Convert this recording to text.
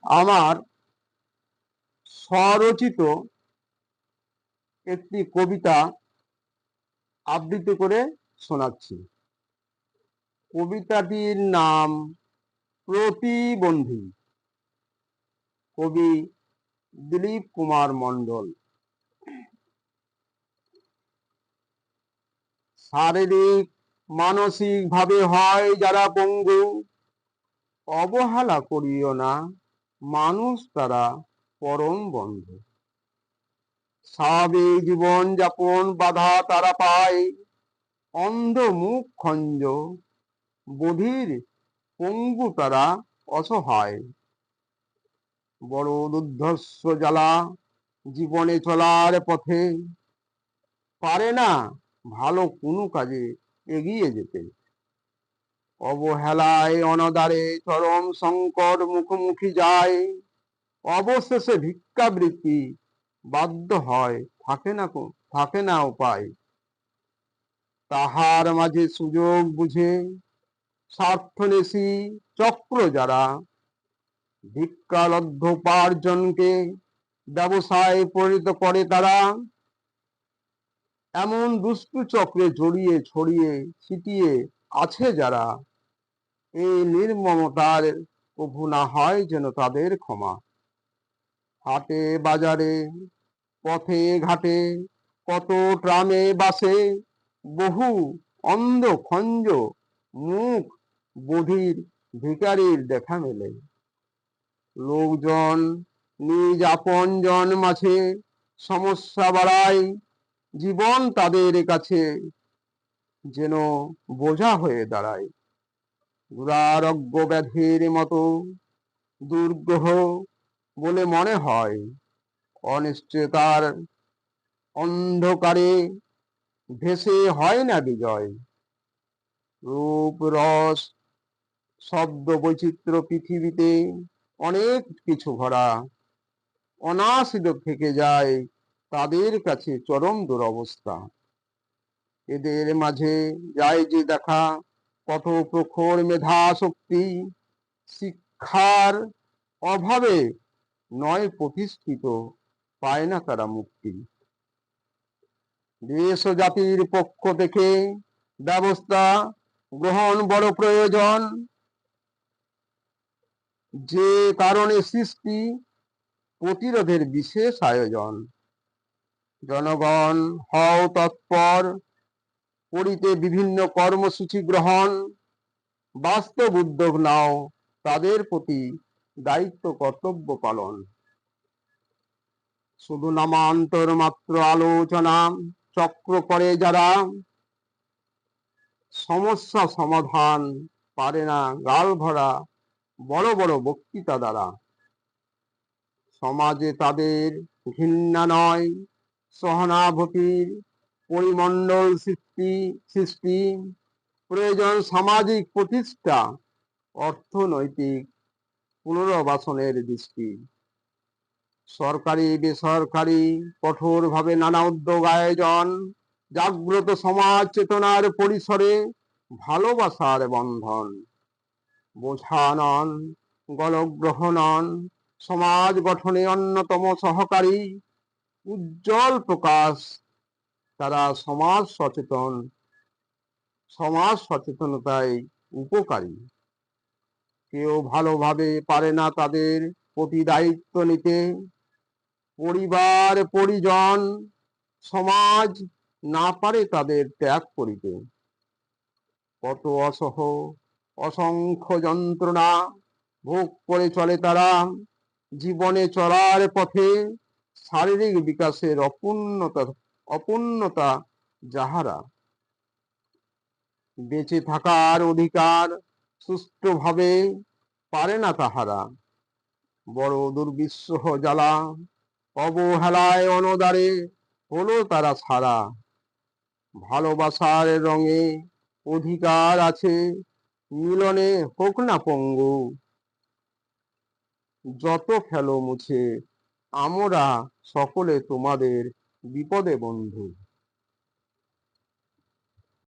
আমার স্বরচিত একটি কবিতা আবৃত্তি করে শোনাচ্ছি। কবিতাটির নাম প্রতিবন্ধী। কবি দিলীপ কুমার মণ্ডল। শারীরিক মানসিক ভাবে হয় যারা পঙ্গু, অবহেলা করিও না, মানুষ তারা পরম বন্ধু। স্বাভাবিক জীবন যাপন বাধা তারা পায়, অন্ধ মুখ খঞ্জ, বধির পঙ্গু তারা অসহায়। বড় দুর্ধর্ষ জ্বালা জীবনে চলার পথে, পারে না ভালো কোনো কাজে এগিয়ে যেতে। অবহেলায় অনাদারে চরম সংকট মুখোমুখি যায়, অবশেষে ভিক্ষাবৃত্তি বাধ্য হয়, থাকে না উপায়। তাহার মাঝে সুযোগ বুঝে স্বার্থনেশী চক্র যারা, ভিক্ষালব্ধ উপার্জনকে ব্যবসায় পরিণত করে তারা। এমন দুষ্টু চক্রে জড়িয়ে ছড়িয়ে ছিটিয়ে আছে যারা, এই নির্মমতার প্রভু না হয় যেন তাদের ক্ষমা। হাটে বাজারে পথে ঘাটে কত ট্রামে বাসে, বহু অন্ধ খঞ্জ মুখ বধির ভিখারির দেখা মেলে। লোকজন নিজ আপন জন মাঝে সমস্যা বাড়ায়, জীবন তাদের কাছে যেন বোঝা হয়ে দাঁড়ায়। দুরারোগ্য ব্যাধির মতো দুর্গ্রহ বলে মনে হয়, অনিশ্চয়তার অন্ধকারে ভেসে হয় না বিজয়। রূপ রস শব্দ বৈচিত্র্য পৃথিবীতে অনেক কিছু ভরা, অনাসিত থেকে যায় তাদের কাছে চরম দুরবস্থা। এদের মাঝে যায় যে দেখা কত প্রখর মেধা শক্তি, শিক্ষার অভাবে নয় প্রতিষ্ঠিত, পায় না তারা মুক্তি। দেশ ও জাতির পক্ষ থেকে ব্যবস্থা গ্রহণ বড় প্রয়োজন, যে কারণে সৃষ্টি প্রতিরোধের বিশেষ আয়োজন। জনগণ হও তৎপর, করিতে বিভিন্ন কর্মসূচি গ্রহণ, বাস্তব উদ্যোগ নাও তাদের প্রতি দায়িত্ব কর্তব্য পালন। শুধু নামান্তর মাত্র আলোচনা চক্র করে যারা, সমস্যা সমাধান পারে না গাল ভরা বড় বড় বক্তৃতা দ্বারা। সমাজে তাদের ঘৃণা নয়, সহানুভূতির পরিমণ্ডল সৃষ্টি প্রয়োজন। সামাজিক প্রতিষ্ঠা, অর্থনৈতিক পুনর্বাসনের দৃষ্টি। সরকারি বেসরকারি কঠোরভাবে নানা উদ্যোগ আয়োজন, জাগ্রত সমাজ চেতনার পরিসরে ভালোবাসার বন্ধন। বোঝা নন, গলগ্রহ নন, সমাজ গঠনে অন্যতম সহকারী, উজ্জ্বল প্রকাশ তারা সমাজ সচেতনতায় উপকারী। কেউ ভালোভাবে পারে না তাদের প্রতি দায়িত্ব নিতে, পরিবার পরিজন সমাজ না পারে তাদের ত্যাগ করিতে। কত অসংখ্য যন্ত্রণা ভোগ করে চলে তারা, জীবনে চলার পথে শারীরিক বিকাশের অপূর্ণতা যাহারা। বেঁচে থাকার অধিকার সুষ্ঠুভাবে পারে না তাহারা, বড় দুর্বিষহ জ্বালা অবহেলায় অনদারে হলো তারা ছাড়া। ভালোবাসার রঙে অধিকার আছে, মিলনে হোক না পঙ্গু, যত ফেলো মুছে আমরা সকলে তোমাদের বিপদে বন্ধু।